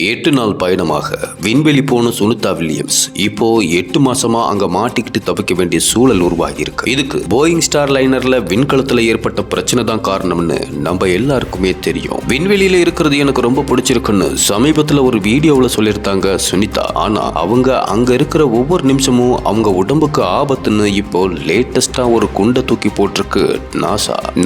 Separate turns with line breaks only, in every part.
8 நாள் பயணமாக விண்வெளி போன சுனிதா வில்லியம்ஸ் இப்போ 8 மாசமா அங்க மாட்டிக்கிட்டு தவிக்க வேண்டிய சூழல் உருவாகி இருக்கு. இதுக்கு போயிங் ஸ்டார் லைனர்ல விண்கலத்துல ஏற்பட்ட பிரச்சனை தான் காரணம்னு நம்ம எல்லாருக்குமே தெரியும். விண்வெளியில இருக்கிறது எனக்கு ரொம்ப பிடிச்சிருக்குன்னு சமீபத்துல ஒரு வீடியோவுல சொல்லியிருந்தாங்க சுனிதா. ஆனா அவங்க அங்க இருக்கிற ஒவ்வொரு நிமிஷமும் அவங்க உடம்புக்கு ஆபத்துன்னு இப்போ லேட்டஸ்டா ஒரு குண்டை தூக்கி போட்டிருக்கு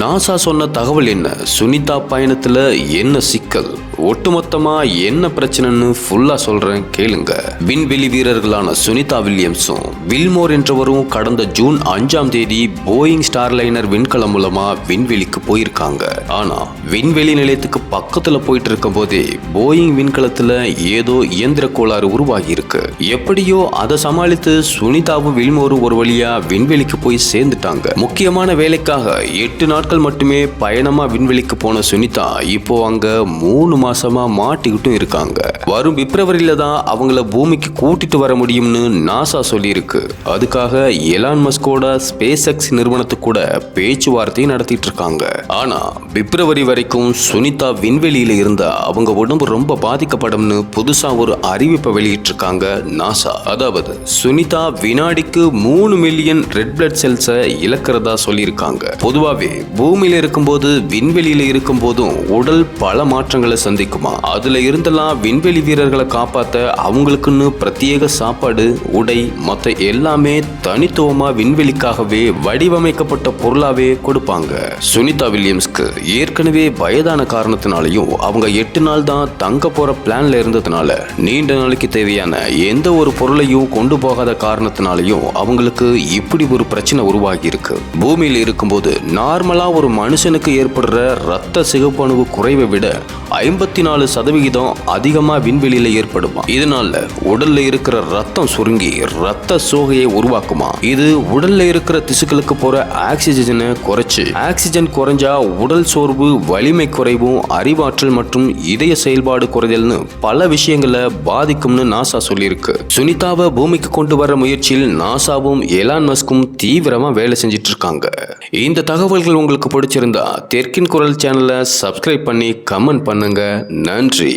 நாசா சொன்ன தகவல் என்ன, சுனிதா பயணத்துல என்ன சிக்கல், ஒட்டுமொத்தமா என்ன பிரச்சனைன்னு ஃபுல்லா சொல்றேன் கேளுங்க. விண்வெளி வீரர்களான சுனிதா வில்லியம்ஸும் வில்மோர் என்றவரும் கடந்த ஜூன் 5ஆம் தேதி போயிங் ஸ்டார் லைனர் விண்கலம் மூலமா விண்வெளிக்கு போயிருக்காங்க. ஆனா விண்வெளி நிலையத்துக்கு பக்கத்துல போயிட்டு இருக்கும் போதே போயிங் விண்கலத்துல ஏதோ இயந்திர கோளாறு உருவாகி இருக்கு. எப்படியோ அதை சமாளித்து சுனிதாவும் வில்மோரும் ஒரு வழியா விண்வெளிக்கு போய் சேர்ந்துட்டாங்க. முக்கியமான வேலைக்காக 8 நாட்கள் மட்டுமே பயணமா விண்வெளிக்கு போன சுனிதா இப்போ அங்க 3 மாசமா மாட்டிக்கிட்டும் இருக்காங்க. வரும் பிப்ரவரியில தான் அவங்கள பூமிக்கு கூட்டிட்டு வர முடியும்னு நாசா சொல்லியிருக்கு. அதுக்காக எலான் மஸ்கோட ஸ்பேஸ் எக்ஸ் நிறுவனத்துக்கு கூட பேச்சுவார்த்தை நடத்திட்டு இருக்காங்க. ஆனா பிப்ரவரி வரைக்கும் சுனிதா விண்வெளியில இருந்தா அவங்க உடம்பு ரொம்ப பாதிக்கப்படும்னு புதுசா ஒரு அறிவிப்பை வெளியிட்டு இருக்காங்க நாசா. அதாவது சுனிதா வினாடிக்கு 3 மில்லியன் ரெட் பிளட் செல்ஸை இழக்கிறதா சொல்லியிருக்காங்க. பொதுவாவே பூமியில இருக்கும்போது விண்வெளியில இருக்கும் போதும் உடல் பல மாற்றங்களை சந்திக்குமா. அதுல இருந்தெல்லாம் விண்வெளி வீரர்களை காப்பாத்த அவங்களுக்குன்னு பிரத்யேக சாப்பாடு, உடை, மற்ற எல்லாமே தனித்துவமா விண்வெளிக்காகவே வடிவமைக்கப்பட்ட பொருளாவே கொடுப்பாங்க. சுனிதா வில்லியம்ஸ்க்கு ஏற்கனவே வயதான காரணத்தினாலையும் அவங்க 8 நாள் தான் தங்க போற பிளான்ல இருந்ததுனால நீண்ட நாளைக்கு தேவையான எந்த ஒரு பொருளையும் கொண்டு போகாத காரணத்தினாலையும் அவங்களுக்கு இப்படி ஒரு பிரச்சனை உருவாகி இருக்கு. பூமியில் இருக்கும்போது நார்மலா ஒரு மனுஷனுக்கு ஏற்படுற ரத்த சிகப்பணுவு குறைவை விட 54% அதிகமா விண்வெளியில ஏற்படுமா. இதனால உடல்ல இருக்கிற ரத்தம் சுருங்கி ரத்த சோகையை உருவாக்குமா. இது உடல்ல இருக்கிற திசுக்களுக்கு போற ஆக்சிஜனை குறைச்சு, ஆக்சிஜன் குறைஞ்சா உடல் சோர்வு, வலிமை குறைவும், அறிவாற்றல் மற்றும் இதய செயல்பாடு குறைதல்னு பல விஷயங்களை பாதிக்கும்னு நாசா சொல்லியிருக்கு. சுனிதாவை பூமிக்கு கொண்டு வர முயற்சியில் நாசாவும் எலான் மஸ்கும் தீவிரமா வேலை செஞ்சிட்டு இருக்காங்க. இந்த தகவல்கள் உங்களுக்கு பிடிச்சிருந்தா தெற்கின் குரல் சேனலை சப்ஸ்கிரைப் பண்ணி கமெண்ட் பண்ணுங்க. நன்றி.